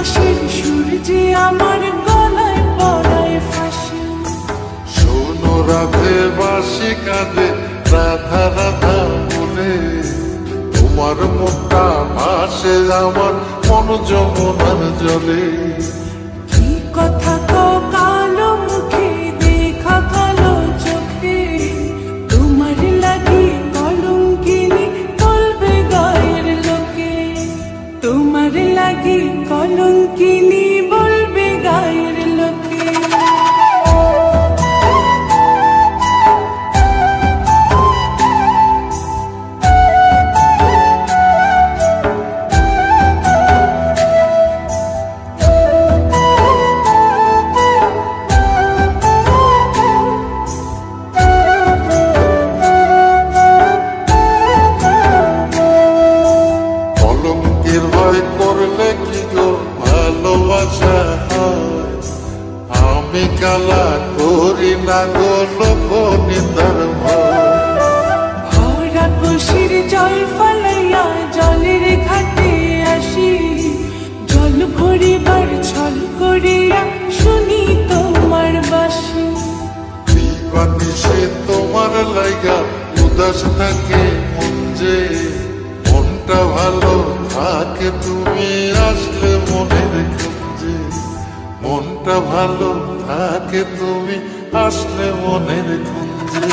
বাঁশির সুর যে আমার গলায় পড়ায় ফাঁসি। শোনো রাধে বাঁশি কাঁদে রাধা রাধা বলে, তোমার মুখটা ভাসে আমার মন যমুনার জলে। কি কথা কও কালো মুখে দেখা কালো চোখে, তোমার লাগি কলঙ্কিনী বলবে গায়ের লোকে। তোমার লাগি কলঙ্কিনী বলবে গায়ের লোকে। কলঙ্কের ভয় করলে কি গো ভালোবাসা হয়? আমি কালা করি না গো লোক নিন্দার ভয়। ভরা খুশির জল ফলাইয়া জলের ঘাটে আসি, জল ভরিবার ছল করিয়া শুনি তোমার বাঁশি। দিবানিশে তোমার লাইগা উদাস থাকে মন যে, মনটা ভালো থাকে তুমি আসলে মনের খুঁজে। মনটা ভালো থাকে তুমি আসলে মনের খুঁজে।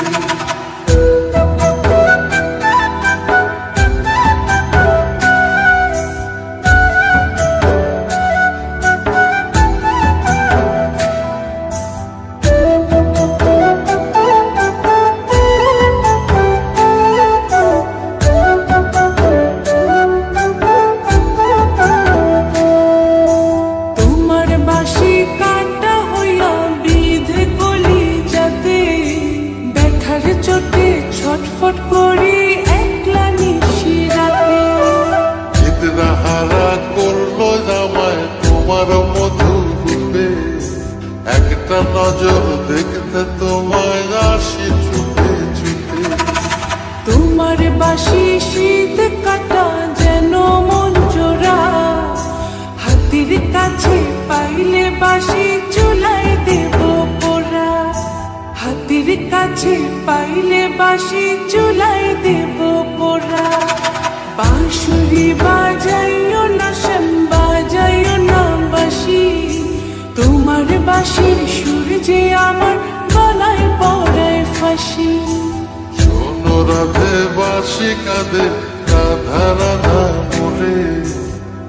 চোটে ছটফট করি একলা নিশি রাতে। চিত্রা হারা করলো জামায় তোমার মধু রূপে, একটা নজর দেখতে তোমায় আসি ছুটে ছুটে। তোমার বাঁশি শীত কাটা যেন মন জোড়া, হাতের কাছে পাইলে বাঁশি চুলাই দেব পোড়া। হাতের কাছে পাইলে বাঁশি চুলাই দেব পোড়া। বাঁশুরি বাজাইও না শ্যাম বাজাইও না বাঁশি, তোমার বাঁশির সুর যে আমার গলায় পড়ায় ফাঁসি। শোনো রাধে বাঁশি কাঁদে রাধা রাধা বলে,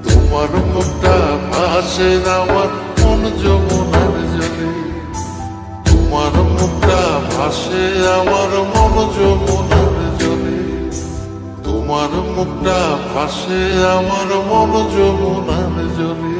তোমার মুখটা ভাসে আমার মন যমুনার জলে। তোমার মুখটা ভাসে আমার মন যমুনার জলে। তোমার মুখটা ভাসে আমার মন যমুনার জলে।